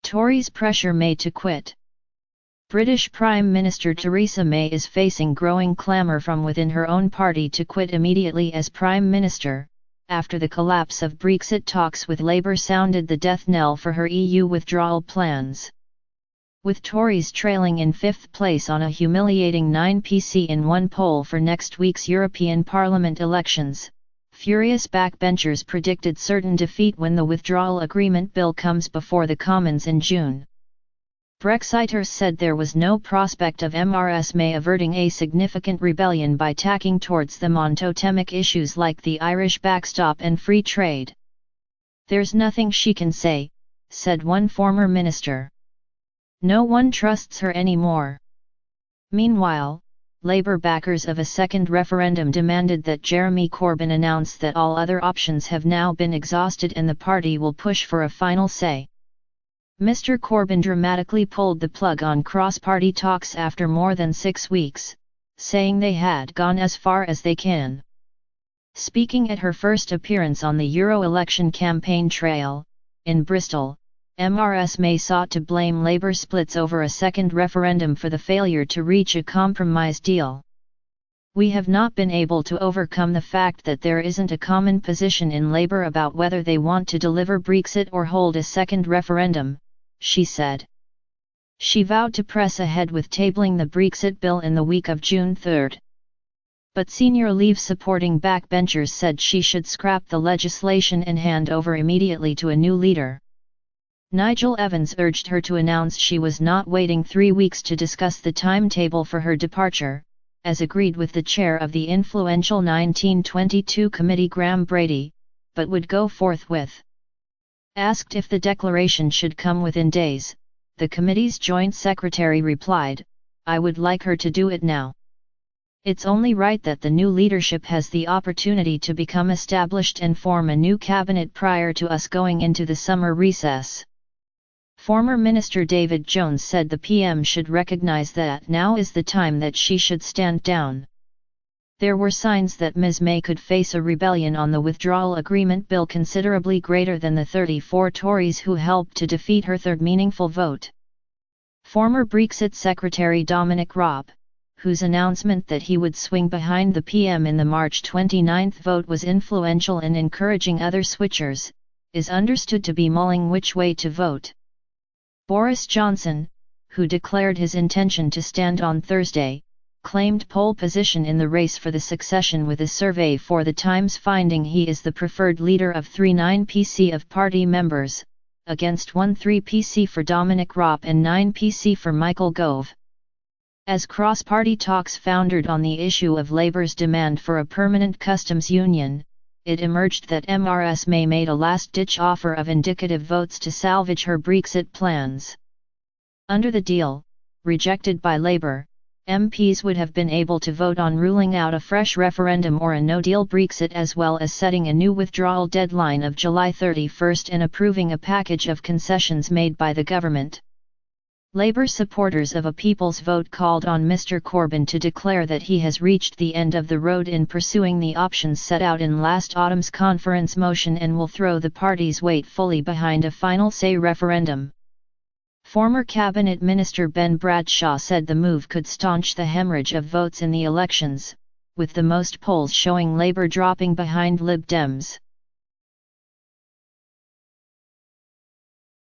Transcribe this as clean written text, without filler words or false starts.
Tories pressure May to quit. British Prime Minister Theresa May is facing growing clamour from within her own party to quit immediately as Prime Minister, after the collapse of Brexit talks with Labour sounded the death knell for her EU withdrawal plans. With Tories trailing in fifth place on a humiliating 9% in one poll for next week's European Parliament elections, furious backbenchers predicted certain defeat when the withdrawal agreement bill comes before the Commons in June. Brexiters said there was no prospect of Ms May averting a significant rebellion by tacking towards them on totemic issues like the Irish backstop and free trade. "There's nothing she can say," said one former minister. "No one trusts her anymore." Meanwhile, Labour backers of a second referendum demanded that Jeremy Corbyn announce that all other options have now been exhausted and the party will push for a final say. Mr. Corbyn dramatically pulled the plug on cross-party talks after more than 6 weeks, saying they had gone as far as they can. Speaking at her first appearance on the Euro election campaign trail, in Bristol, Ms May sought to blame Labour splits over a second referendum for the failure to reach a compromise deal. "We have not been able to overcome the fact that there isn't a common position in Labour about whether they want to deliver Brexit or hold a second referendum," she said. She vowed to press ahead with tabling the Brexit bill in the week of June 3. But senior Leave-supporting backbenchers said she should scrap the legislation and hand over immediately to a new leader. Nigel Evans urged her to announce she was not waiting 3 weeks to discuss the timetable for her departure, as agreed with the chair of the influential 1922 committee Graham Brady, but would go forthwith. Asked if the declaration should come within days, the committee's joint secretary replied, "I would like her to do it now. It's only right that the new leadership has the opportunity to become established and form a new cabinet prior to us going into the summer recess." Former Minister David Jones said the PM should recognise that now is the time that she should stand down. There were signs that Ms May could face a rebellion on the withdrawal agreement bill considerably greater than the 34 Tories who helped to defeat her third meaningful vote. Former Brexit Secretary Dominic Raab, whose announcement that he would swing behind the PM in the March 29 vote was influential in encouraging other switchers, is understood to be mulling which way to vote. Boris Johnson, who declared his intention to stand on Thursday, claimed pole position in the race for the succession with a survey for The Times finding he is the preferred leader of 39% of party members, against 13% for Dominic Raab and 9% for Michael Gove. As cross-party talks foundered on the issue of Labour's demand for a permanent customs union, it emerged that Ms May made a last-ditch offer of indicative votes to salvage her Brexit plans. Under the deal, rejected by Labour, MPs would have been able to vote on ruling out a fresh referendum or a no-deal Brexit as well as setting a new withdrawal deadline of July 31 and approving a package of concessions made by the government. Labour supporters of a people's vote called on Mr Corbyn to declare that he has reached the end of the road in pursuing the options set out in last autumn's conference motion and will throw the party's weight fully behind a final say referendum. Former Cabinet Minister Ben Bradshaw said the move could staunch the hemorrhage of votes in the elections, with the most polls showing Labour dropping behind Lib Dems.